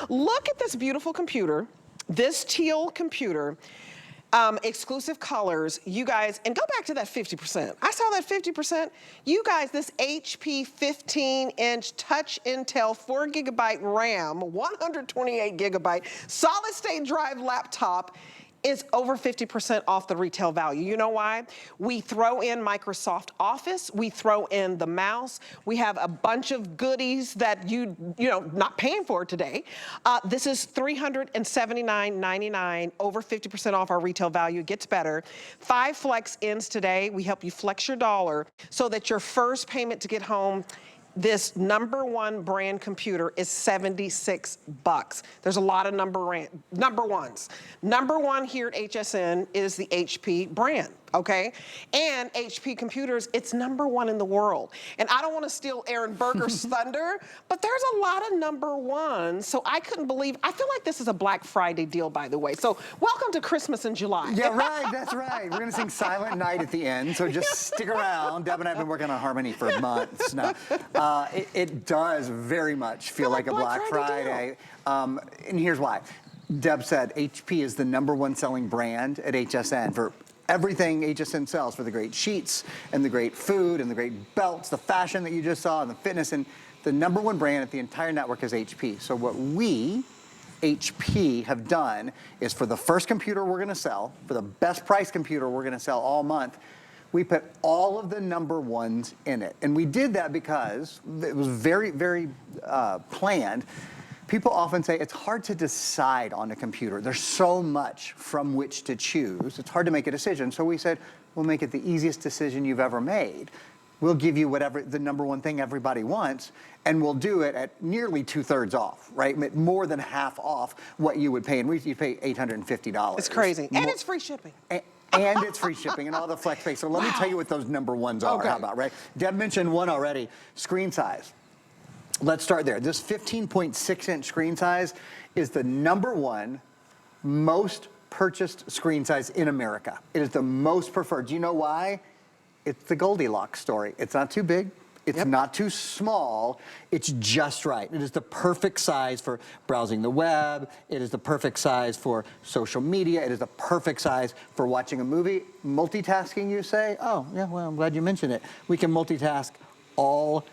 Look at this beautiful computer, this teal computer, exclusive colors, you guys, and go back to that 50%. I saw that 50%. You guys, this HP 15-inch touch Intel 4GB RAM, 128GB solid state drive laptop is over 50% off the retail value. You know why? We throw in Microsoft Office, we throw in the mouse, we have a bunch of goodies that you know, not paying for today. This is $379.99, over 50% off our retail value. It gets better. 5 flex ends today. We help you flex your dollar so that your first payment to get home, this #1 brand computer is $76. There's a lot of number ones. #1 here at HSN is the HP brand, okay? And HP computers, it's #1 in the world. And I don't want to steal Aaron Berger's thunder, but there's a lot of #1s, so I couldn't believe, I feel like this is a Black Friday deal, by the way. So welcome to Christmas in July. Yeah, right, that's right. We're gonna sing Silent Night at the end, so just stick around. Deb and I have been working on harmony for months now. It does very much feel like a Black Friday. And here's why. Deb said HP is the #1 selling brand at HSN for everything HSN sells, for the great sheets and the great food and the great belts, the fashion that you just saw and the fitness, and the #1 brand at the entire network is HP. So what we, HP, have done is for the first computer we're gonna sell, for the best price computer we're gonna sell all month, we put all of the #1s in it. And we did that because it was very, very planned. People often say it's hard to decide on a computer. There's so much from which to choose. It's hard to make a decision. So we said, we'll make it the easiest decision you've ever made. We'll give you whatever the #1 thing everybody wants, and we'll do it at nearly 2/3 off, right? More than half off what you would pay. And you pay $850. It's crazy. And it's free shipping. And it's free shipping and all the flex pay. So let me tell you what those #1s are. Okay. How about, right? Deb mentioned one already, screen size. Let's start there. This 15.6-inch screen size is the #1 most purchased screen size in America. It is the most preferred. Do you know why? It's the Goldilocks story. It's not too big. It's not too small, it's just right. It is the perfect size for browsing the web. It is the perfect size for social media. It is the perfect size for watching a movie. Multitasking, you say? Oh, yeah, well, I'm glad you mentioned it. We can multitask all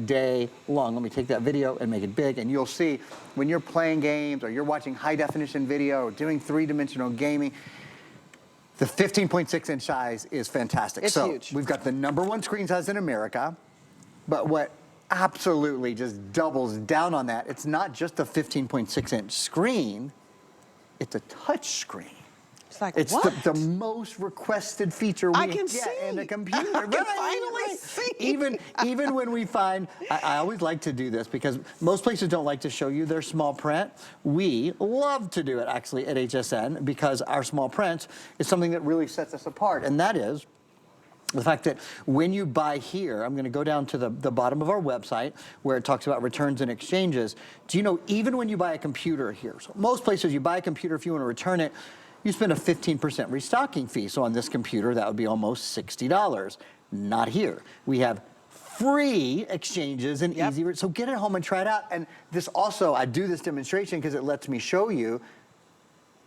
day long. Let me take that video and make it big, and you'll see when you're playing games or you're watching high definition video or doing 3-dimensional gaming, the 15.6-inch size is fantastic. It's huge. We've got the #1 screen size in America. But what absolutely just doubles down on that, it's not just a 15.6-inch screen, it's a touch screen. It's like, it's what? the most requested feature we get in a computer. I can finally see. Even when we find, I always like to do this because most places don't like to show you their small print. We love to do it actually at HSN because our small print is something that really sets us apart, and that is the fact that when you buy here, I'm gonna go down to the bottom of our website where it talks about returns and exchanges. Do you know, even when you buy a computer here, so most places you buy a computer, if you wanna return it, you spend a 15% restocking fee. So on this computer, that would be almost $60. Not here. We have free exchanges and easy, so get it home and try it out. And this also, I do this demonstration because it lets me show you,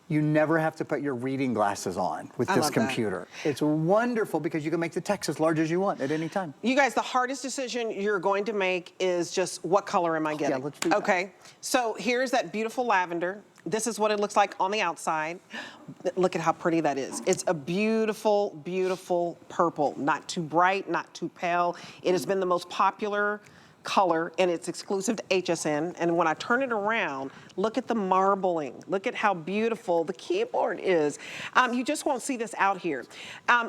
you never have to put your reading glasses on with this computer. It's wonderful because you can make the text as large as you want at any time. You guys, the hardest decision you're going to make is just what color am I getting? Yeah, let's do that. Okay, so here's that beautiful lavender. This is what it looks like on the outside. Look at how pretty that is. It's a beautiful, beautiful purple. Not too bright, not too pale. It has been the most popular color, and it's exclusive to HSN. And when I turn it around, look at the marbling. Look at how beautiful the keyboard is. You just won't see this out here.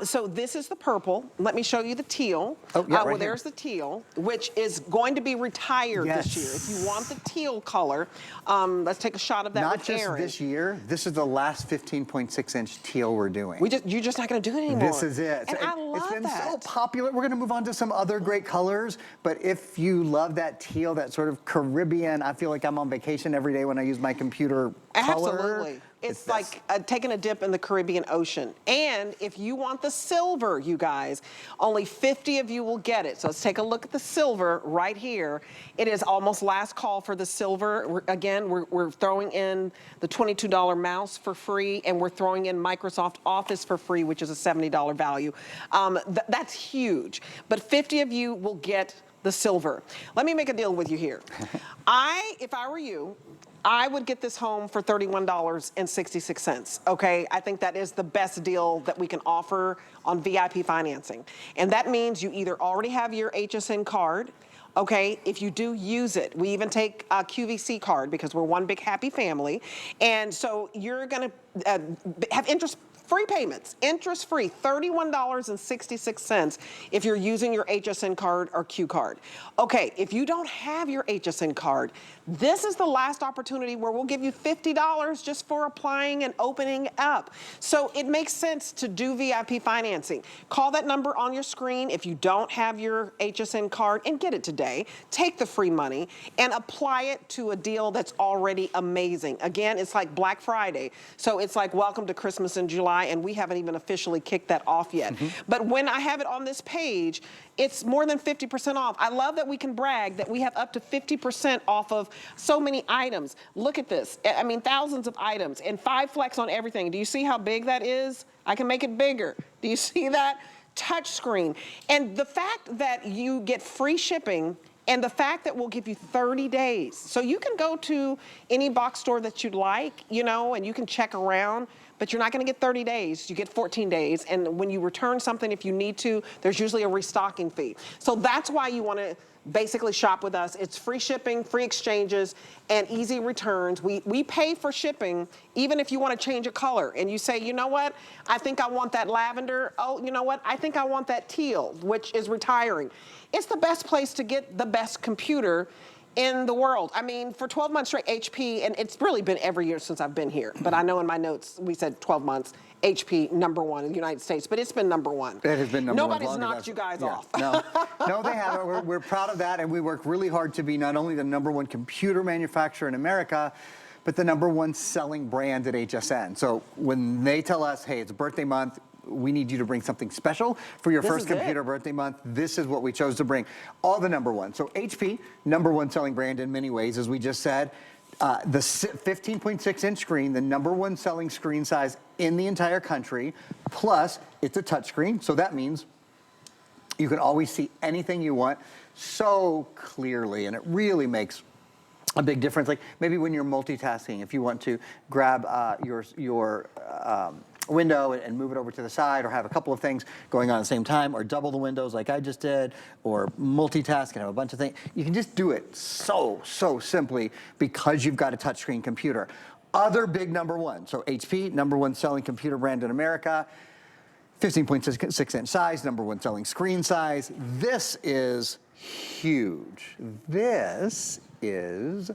So this is the purple. Let me show you the teal. Oh, yeah, right there's the teal, which is going to be retired this year. If you want the teal color, let's take a shot of that with Aaron. Not just this year, this is the last 15.6-inch teal we're doing. You're just not gonna do it anymore. This is it. And I love It's been that. so popular. We're gonna move on to some other great colors, but if you you love that teal, that sort of Caribbean, I feel like I'm on vacation every day when I use my computer color? Absolutely. It's like taking a dip in the Caribbean Ocean. And if you want the silver, you guys, only 50 of you will get it. So let's take a look at the silver right here. It is almost last call for the silver. We're throwing in the $22 mouse for free, and we're throwing in Microsoft Office for free, which is a $70 value. That's huge. But 50 of you will get the silver. Let me make a deal with you here. If I were you, I would get this home for $31.66, okay? I think that is the best deal that we can offer on VIP financing. And that means you either already have your HSN card, okay? If you do, use it. We even take a QVC card because we're one big happy family. And so you're gonna have interest-free payments, interest-free, $31.66 if you're using your HSN card or Q card. Okay, if you don't have your HSN card, this is the last opportunity where we'll give you $50 just for applying and opening up. So it makes sense to do VIP financing. Call that number on your screen if you don't have your HSN card and get it today. Take the free money and apply it to a deal that's already amazing. Again, it's like Black Friday. So it's like welcome to Christmas in July, and we haven't even officially kicked that off yet. But when I have it on this page, it's more than 50% off. I love that we can brag that we have up to 50% off of so many items. Look at this. I mean, thousands of items and 5 flex on everything. Do you see how big that is? I can make it bigger. Do you see that? Touch screen. And the fact that you get free shipping and the fact that we'll give you 30 days. So you can go to any box store that you'd like, you know, and you can check around, but you're not gonna get 30 days, you get 14 days. And when you return something, if you need to, there's usually a restocking fee. So that's why you wanna basically shop with us. It's free shipping, free exchanges, and easy returns. We pay for shipping, even if you wanna change a color. And you say, you know what, I think I want that lavender. Oh, you know what, I think I want that teal, which is retiring. It's the best place to get the best computer in the world. I mean, for 12 months straight, HP, and it's really been every year since I've been here, but I know in my notes we said 12 months, HP #1 in the United States, but it's been #1. It has been #1. Nobody's knocked you guys off. No, no, they haven't. We're proud of that, and we work really hard to be not only the #1 computer manufacturer in America, but the #1 selling brand at HSN. So when they tell us, hey, it's birthday month, we need you to bring something special for your first computer birthday month, this is what we chose to bring. All the #1. So HP, #1 selling brand in many ways, as we just said. The 15.6-inch screen, the #1 selling screen size in the entire country, plus it's a touchscreen, so that means you can always see anything you want so clearly, and it really makes a big difference. Like maybe when you're multitasking, if you want to grab your window and move it over to the side, or have a couple of things going on at the same time, or double the windows like I just did, or multitask and have a bunch of things. You can just do it so simply because you've got a touchscreen computer. Other big #1, so HP, #1 selling computer brand in America, 15.6-inch size, #1 selling screen size. This is huge. This is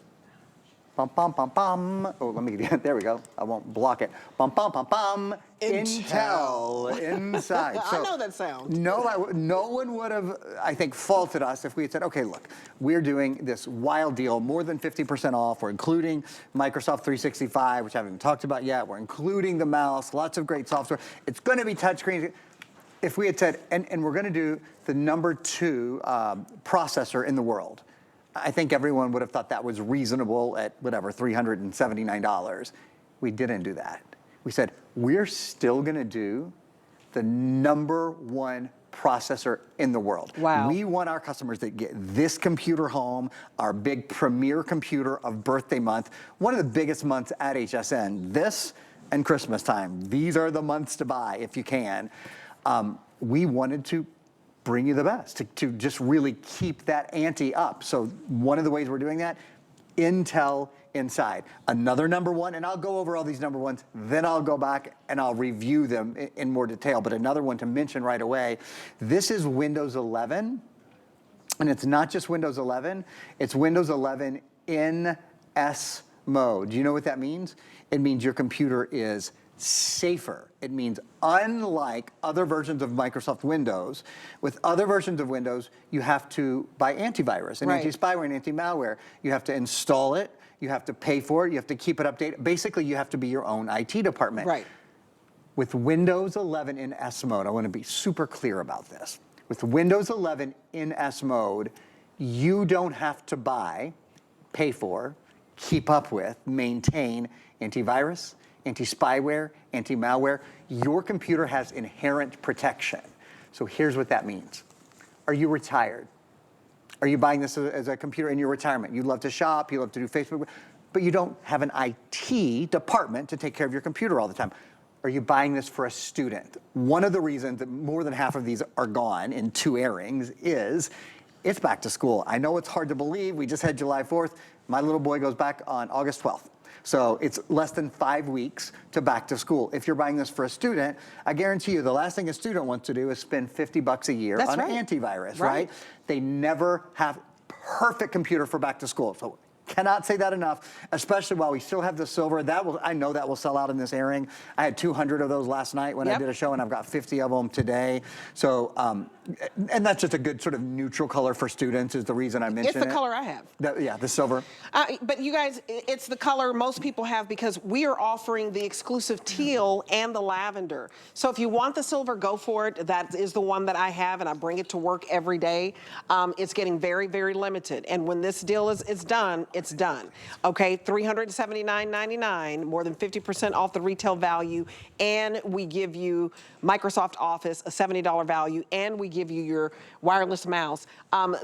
bum, bum, bum, bum. Oh, let me give you, there we go. I won't block it. Bum, bum, bum, bum. Intel inside. So, I know that sound. No one would have, I think, faulted us if we had said, okay, look, we're doing this wild deal, more than 50% off. We're including Microsoft 365, which I haven't even talked about yet. We're including the mouse, lots of great software. It's going to be touchscreen. If we had said, and we're going to do the #2 processor in the world, I think everyone would have thought that was reasonable at whatever, $379. We didn't do that. We said, we're still gonna do the #1 processor in the world. Wow. We want our customers to get this computer home, our big premier computer of birthday month, one of the biggest months at HSN, this and Christmas time. These are the months to buy if you can. We wanted to bring you the best, to just really keep that ante up. So one of the ways we're doing that, Intel inside. Another #1, and I'll go over all these #1s, then I'll go back and I'll review them in more detail, but another one to mention right away, this is Windows 11, and it's not just Windows 11, it's Windows 11 in S mode. Do you know what that means? It means your computer is safer. It means unlike other versions of Microsoft Windows, with other versions of Windows, you have to buy antivirus and anti-spyware and anti-malware. You have to install it, you have to pay for it, you have to keep it updated. Basically, you have to be your own IT department. Right. With Windows 11 in S mode, I want to be super clear about this. With Windows 11 in S mode, you don't have to buy, pay for, keep up with, maintain antivirus, anti-spyware, anti-malware. Your computer has inherent protection. So here's what that means. Are you retired? Are you buying this as a computer in your retirement? You love to shop, you love to do Facebook, but you don't have an IT department to take care of your computer all the time. Are you buying this for a student? One of the reasons that more than half of these are gone in 2 airings is it's back to school. I know it's hard to believe. We just had July 4th. My little boy goes back on August 12th. So it's less than 5 weeks to back to school. If you're buying this for a student, I guarantee you the last thing a student wants to do is spend $50 a year on antivirus, right? They never have perfect computer for back to school. So cannot say that enough, especially while we still have the silver. I know that will sell out in this airing. I had 200 of those last night when I did a show, and I've got 50 of them today. So, and that's just a good sort of neutral color for students is the reason I mentioned it. It's the color I have. Yeah, the silver. But you guys, it's the color most people have because we are offering the exclusive teal and the lavender. So if you want the silver, go for it. That is the one that I have, and I bring it to work every day. It's getting very, very limited. And when this deal is done, it's done. Okay, $379.99, more than 50% off the retail value, and we give you Microsoft Office, a $70 value, and we give you your wireless mouse.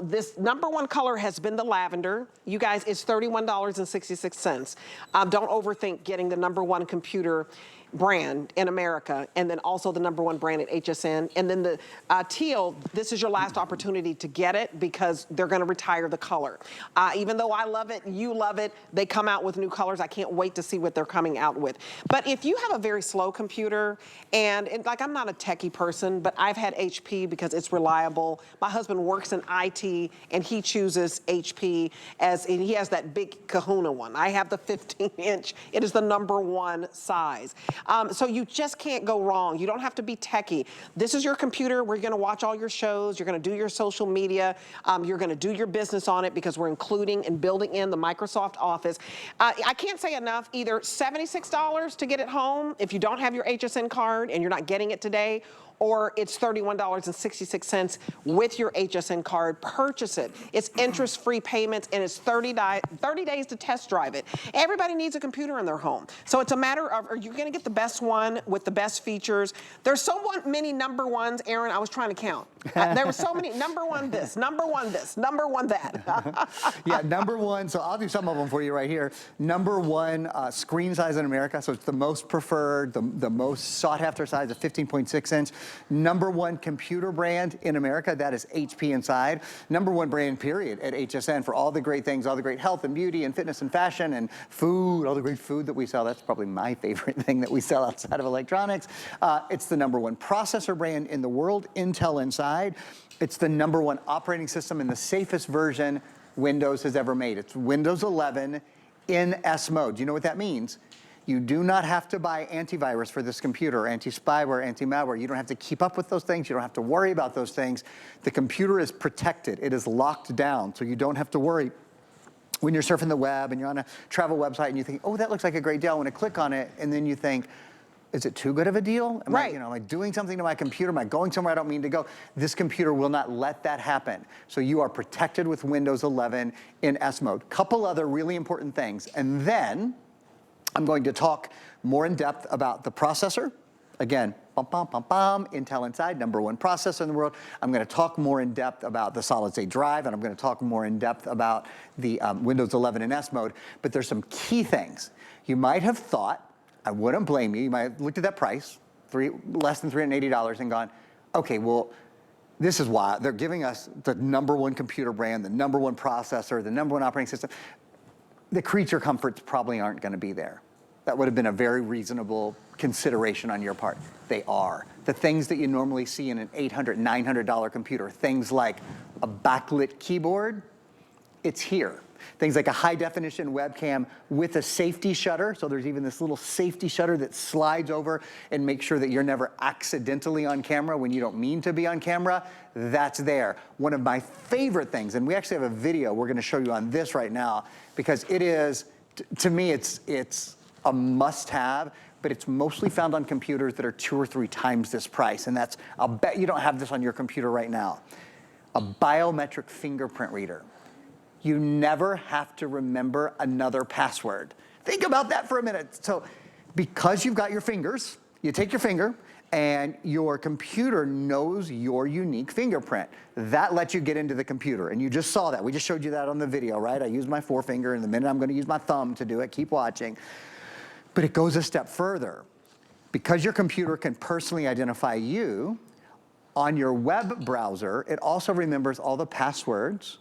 This #1 color has been the lavender. You guys, it's $31.66. Don't overthink getting the #1 computer brand in America, and then also the #1 brand at HSN. And then the teal, this is your last opportunity to get it because they're gonna retire the color. Even though I love it, you love it, they come out with new colors. I can't wait to see what they're coming out with. But if you have a very slow computer, and like I'm not a techie person, but I've had HP because it's reliable. My husband works in IT and he chooses HP and he has that big kahuna one. I have the 15-inch. It is the #1 size. So you just can't go wrong. You don't have to be techie. This is your computer. We're gonna watch all your shows. You're gonna do your social media. You're gonna do your business on it because we're including and building in the Microsoft Office. I can't say enough, either $76 to get it home if you don't have your HSN card and you're not getting it today, or it's $31.66 with your HSN card. Purchase it. It's interest-free payments, and it's 30 days to test drive it. Everybody needs a computer in their home. So it's a matter of, are you gonna get the best one with the best features? There's so many #1s, Aaron, I was trying to count. There were so many, #1 this, #1 this, #1 that. Yeah, #1, so I'll do some of them for you right here. #1 screen size in America, so it's the most preferred, the most sought after size of 15.6 inch. #1 computer brand in America, that is HP inside. #1 brand period at HSN for all the great things, all the great health and beauty and fitness and fashion and food, all the great food that we sell. That's probably my favorite thing that we sell outside of electronics. It's the #1 processor brand in the world, Intel inside. It's the #1 operating system and the safest version Windows has ever made. It's Windows 11 in S mode. Do you know what that means? You do not have to buy antivirus for this computer, anti-spyware, anti-malware. You don't have to keep up with those things. You don't have to worry about those things. The computer is protected. It is locked down, so you don't have to worry. When you're surfing the web and you're on a travel website and you think, oh, that looks like a great deal. I want to click on it, and then you think, is it too good of a deal? Am I doing something to my computer? Am I going somewhere I don't mean to go? This computer will not let that happen. So you are protected with Windows 11 in S mode. Couple other really important things, and then I'm going to talk more in depth about the processor. Again, Intel inside, #1 processor in the world. I'm going to talk more in depth about the solid-state drive, and I'm going to talk more in depth about the Windows 11 in S mode. But there's some key things. You might have thought, I wouldn't blame you, you might have looked at that price, less than $380, and gone, okay, well, this is why they're giving us the #1 computer brand, the #1 processor, the #1 operating system. The creature comforts probably aren't going to be there. That would have been a very reasonable consideration on your part. They are. The things that you normally see in an $800, $900 computer, things like a backlit keyboard, it's here. Things like a high definition webcam with a safety shutter. So there's even this little safety shutter that slides over and makes sure that you're never accidentally on camera when you don't mean to be on camera. That's there. One of my favorite things, and we actually have a video we're gonna show you on this right now, because it is, to me, it's a must-have, but it's mostly found on computers that are 2 or 3 times this price. And that's, I'll bet you don't have this on your computer right now. A biometric fingerprint reader. You never have to remember another password. Think about that for a minute. So because you've got your fingers, you take your finger and your computer knows your unique fingerprint. That lets you get into the computer, and you just saw that. We just showed you that on the video, right? I used my forefinger, and in a minute I'm gonna use my thumb to do it. Keep watching. But it goes a step further. Because your computer can personally identify you, on your web browser, it also remembers all the passwords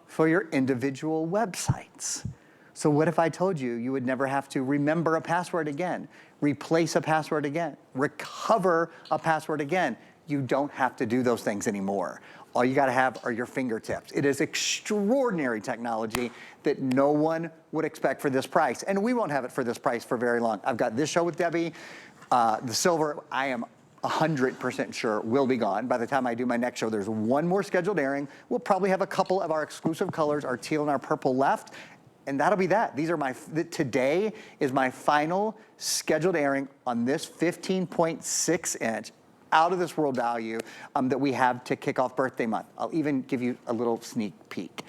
for your individual websites. So what if I told you you would never have to remember a password again, replace a password again, recover a password again? You don't have to do those things anymore. All you gotta have are your fingertips. It is extraordinary technology that no one would expect for this price. And we won't have it for this price for very long. I've got this show with Debbie. The silver, I am 100% sure will be gone. By the time I do my next show, there's one more scheduled airing. We'll probably have a couple of our exclusive colors, our teal and our purple left, and that'll be that. These are today is my final scheduled airing on this 15.6 inch out of this world value that we have to kick off birthday month. I'll even give you a little sneak peek.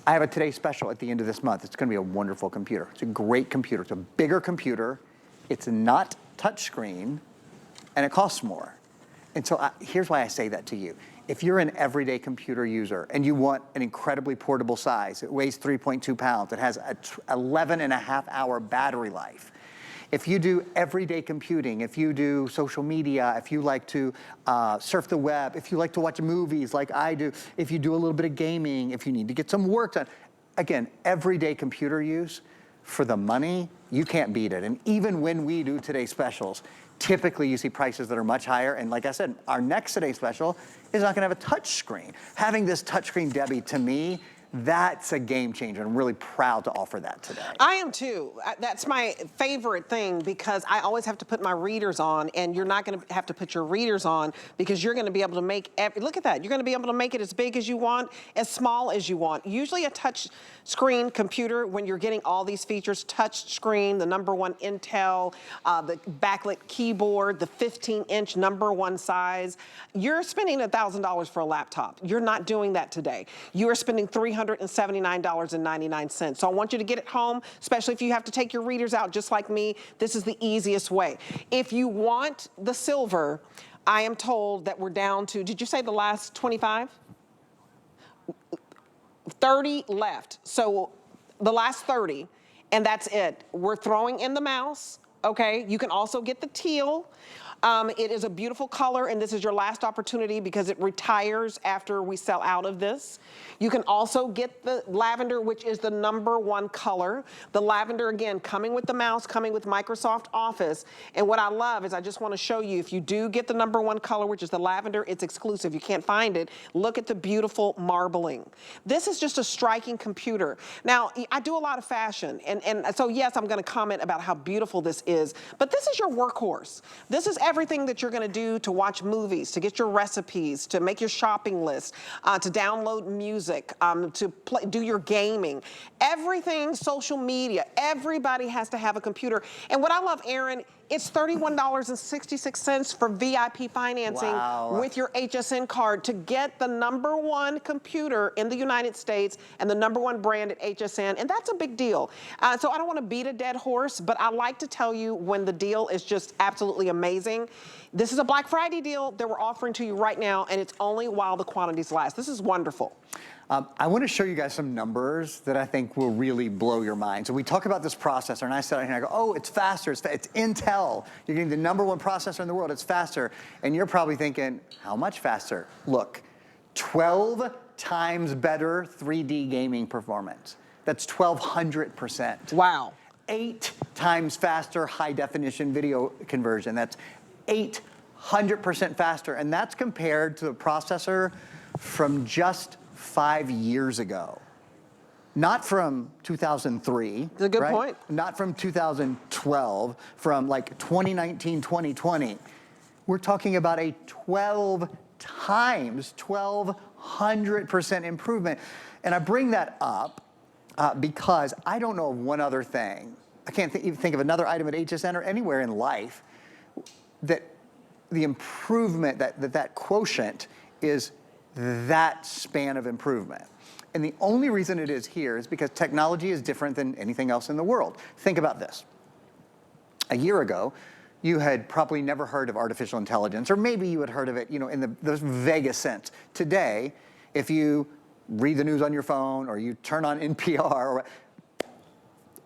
I have a Today Special at the end of this month. It's gonna be a wonderful computer. It's a great computer. It's a bigger computer. It's not touchscreen, and it costs more. And so here's why I say that to you. If you're an everyday computer user and you want an incredibly portable size, it weighs 3.2 pounds, it has a 11.5-hour battery life. If you do everyday computing, if you do social media, if you like to surf the web, if you like to watch movies like I do, if you do a little bit of gaming, if you need to get some work done, again, everyday computer use, for the money, you can't beat it. And even when we do Today Specials, typically you see prices that are much higher. And like I said, our next Today Special is not gonna have a touch screen. Having this touch screen, Debbie, to me, that's a game changer. I'm really proud to offer that today. I am too. That's my favorite thing, because I always have to put my readers on, and you're not going to have to put your readers on, because you're going to be able to make look at that. You're going to be able to make it as big as you want, as small as you want. Usually a touch screen computer, when you're getting all these features, touch screen, the #1 Intel, the backlit keyboard, the 15-inch #1 size, you're spending $1,000 for a laptop. You're not doing that today. You are spending $379.99. So I want you to get it home, especially if you have to take your readers out just like me. This is the easiest way. If you want the silver, I am told that we're down to, did you say the last 25? 30 left. So the last 30, and that's it. We're throwing in the mouse, okay? You can also get the teal. It is a beautiful color, and this is your last opportunity because it retires after we sell out of this. You can also get the lavender, which is the #1 color. The lavender, again, coming with the mouse, coming with Microsoft Office. And what I love is, I just want to show you, if you do get the #1 color, which is the lavender, it's exclusive. You can't find it. Look at the beautiful marbling. This is just a striking computer. Now, I do a lot of fashion, and so yes, I'm going to comment about how beautiful this is, but this is your workhorse. This is everything that you're going to do to watch movies, to get your recipes, to make your shopping list, to download music, to do your gaming, everything, social media. Everybody has to have a computer. And what I love, Aaron, it's $31.66 for VIP financing. Wow. With your HSN card to get the #1 computer in the United States and the #1 brand at HSN, and that's a big deal. So I don't want to beat a dead horse, but I like to tell you when the deal is just absolutely amazing. This is a Black Friday deal that we're offering to you right now, and it's only while the quantities last. This is wonderful. I want to show you guys some numbers that I think will really blow your mind. So we talk about this processor, and I sit out here and I go, oh, it's faster, it's Intel. You're getting the #1 processor in the world, it's faster. And you're probably thinking, how much faster? Look, 12 times better 3D gaming performance. That's 1,200%. Wow. 8 times faster high definition video conversion. That's 800% faster. And that's compared to the processor from just 5 years ago. Not from 2003. That's a good right? point. Not from 2012, from like 2019, 2020. We're talking about a 12 times, 1,200% improvement. And I bring that up because I don't know of one other thing. I can't even think of another item at HSN or anywhere in life that the improvement, that quotient is that span of improvement. And the only reason it is here is because technology is different than anything else in the world. Think about this. A year ago, you had probably never heard of artificial intelligence, or maybe you had heard of it, in the vaguest sense. Today, if you read the news on your phone or you turn on NPR,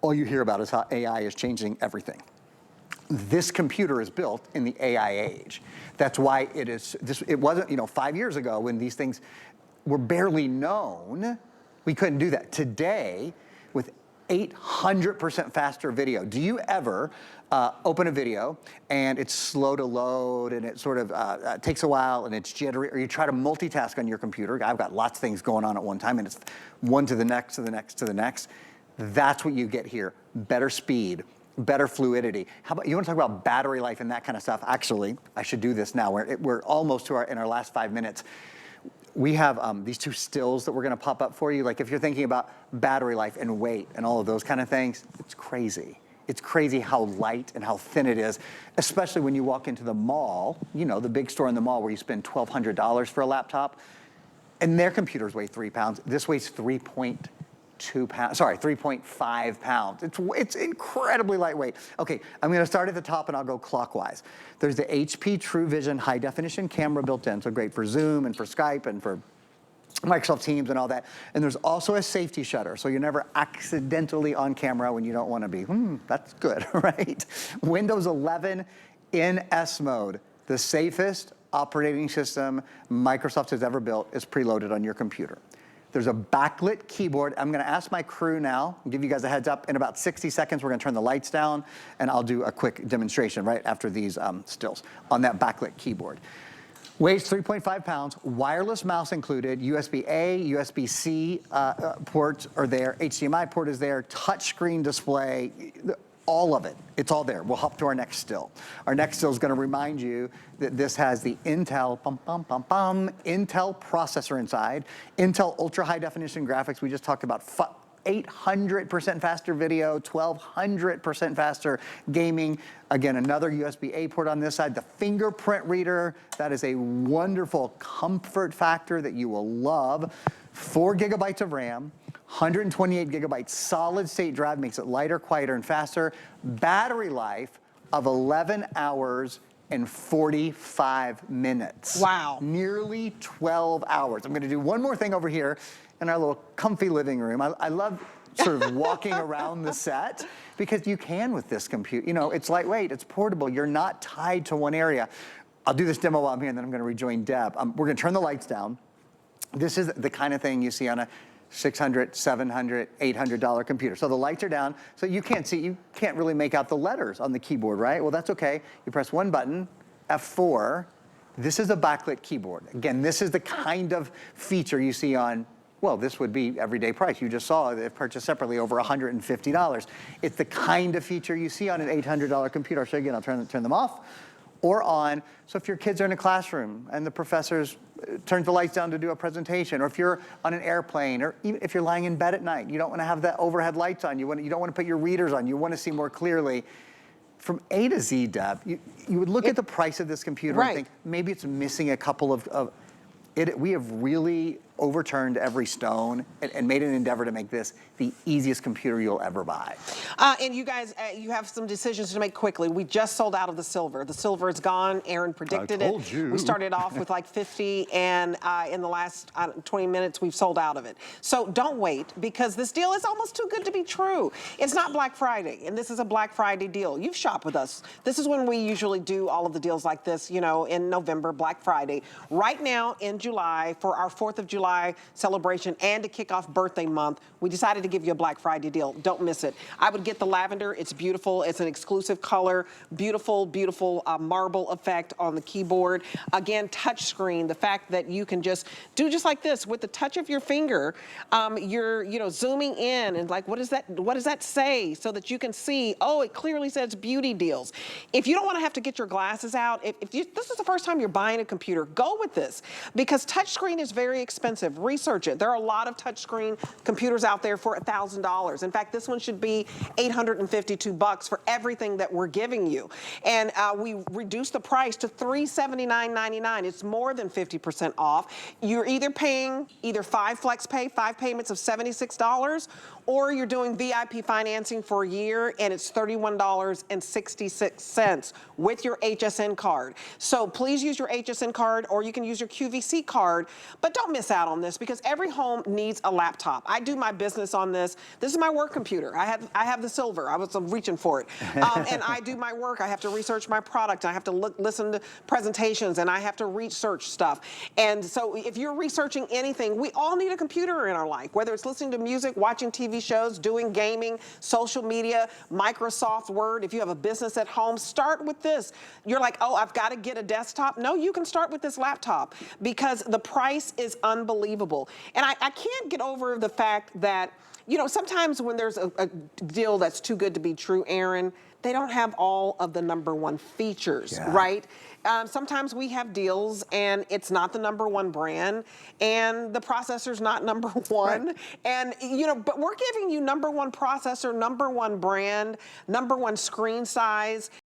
all you hear about is how AI is changing everything. This computer is built in the AI age. That's why it wasn't, 5 years ago when these things were barely known, we couldn't do that. Today, with 800% faster video. Do you ever open a video and it's slow to load and it sort of takes a while and it's jittery, or you try to multitask on your computer? I've got lots of things going on at one time and it's one to the next, to the next, to the next. That's what you get here. Better speed, better fluidity. How about, you want to talk about battery life and that kind of stuff? Actually, I should do this now. We're almost to in our last 5 minutes. We have these two stills that we're gonna pop up for you. Like if you're thinking about battery life and weight and all of those kind of things, it's crazy. It's crazy how light and how thin it is, especially when you walk into the mall, the big store in the mall where you spend $1,200 for a laptop, and their computers weigh 3 pounds. This weighs 3.5 pounds. It's incredibly lightweight. Okay, I'm gonna start at the top and I'll go clockwise. There's the HP True Vision high definition camera built in, so great for Zoom and for Skype and for Microsoft Teams and all that. And there's also a safety shutter, so you're never accidentally on camera when you don't wanna be. That's good, right? Windows 11 in S mode, the safest operating system Microsoft has ever built is preloaded on your computer. There's a backlit keyboard. I'm gonna ask my crew now, give you guys a heads up. In about 60 seconds, we're gonna turn the lights down and I'll do a quick demonstration right after these stills on that backlit keyboard. Weighs 3.5 pounds, wireless mouse included, USB-A, USB-C ports are there, HDMI port is there, touchscreen display, all of it. It's all there. We'll hop to our next still. Our next still is going to remind you that this has the Intel, Intel processor inside, Intel ultra high definition graphics. We just talked about 800% faster video, 1,200% faster gaming. Again, another USB-A port on this side. The fingerprint reader, that is a wonderful comfort factor that you will love. 4 gigabytes of RAM. 128 gigabyte solid state drive makes it lighter, quieter, and faster. Battery life of 11 hours and 45 minutes. Wow. Nearly 12 hours. I'm gonna do one more thing over here in our little comfy living room. I love sort of walking around the set because you can with this computer. It's lightweight, it's portable. You're not tied to one area. I'll do this demo while I'm here and then I'm gonna rejoin Deb. We're gonna turn the lights down. This is the kind of thing you see on a $600, $700, $800 computer. So the lights are down, so you can't see, you can't really make out the letters on the keyboard, right? Well, that's okay. You press one button, F4. This is a backlit keyboard. Again, this is the kind of feature you see on, well, this would be everyday price. You just saw it purchased separately over $150. It's the kind of feature you see on an $800 computer. I'll show you again, I'll turn them off or on. So if your kids are in a classroom and the professors turns the lights down to do a presentation, or if you're on an airplane, or even if you're lying in bed at night, you don't want to have the overhead lights on, you don't want to put your readers on, you want to see more clearly. From A to Z, Deb, you would look at the price of this computer and think, maybe it's missing a couple of we have really overturned every stone and made an endeavor to make this the easiest computer you'll ever buy. And you guys, you have some decisions to make quickly. We just sold out of the silver. The silver is gone. Aaron predicted it. I told you. We started off with like 50, and in the last 20 minutes, we've sold out of it. So don't wait, because this deal is almost too good to be true. It's not Black Friday, and this is a Black Friday deal. You've shopped with us. This is when we usually do all of the deals like this, in November, Black Friday. Right now in July, for our 4th of July July celebration and to kick off birthday month, we decided to give you a Black Friday deal. Don't miss it. I would get the lavender. It's beautiful. It's an exclusive color. Beautiful, beautiful marble effect on the keyboard. Again, touch screen. The fact that you can just do just like this with the touch of your finger. You're zooming in and like, what does that say? So that you can see, oh, it clearly says beauty deals. If you don't want to have to get your glasses out, if this is the first time you're buying a computer, go with this, because touchscreen is very expensive. Research it. There are a lot of touchscreen computers out there for $1,000. In fact, this one should be $852 for everything that we're giving you. And we reduced the price to $379.99. It's more than 50% off. You're either paying 5 flex pay, 5 payments of $76, or you're doing VIP financing for a year and it's $31.66 with your HSN card. So please use your HSN card, or you can use your QVC card, but don't miss out on this because every home needs a laptop. I do my business on this. This is my work computer. I have the silver. I was reaching for it. And I do my work. I have to research my product. I have to listen to presentations, and I have to research stuff. And so if you're researching anything, we all need a computer in our life, whether it's listening to music, watching TV shows, doing gaming, social media, Microsoft Word. If you have a business at home, start with this. You're like, oh, I've got to get a desktop. No, you can start with this laptop because the price is unbelievable. And I can't get over the fact that, sometimes when there's a deal that's too good to be true, Aaron, they don't have all of the #1 features, right? Sometimes we have deals and it's not the #1 brand and the processor's not #1. Right. And, but we're giving you #1 processor, #1 brand, #1 screen size.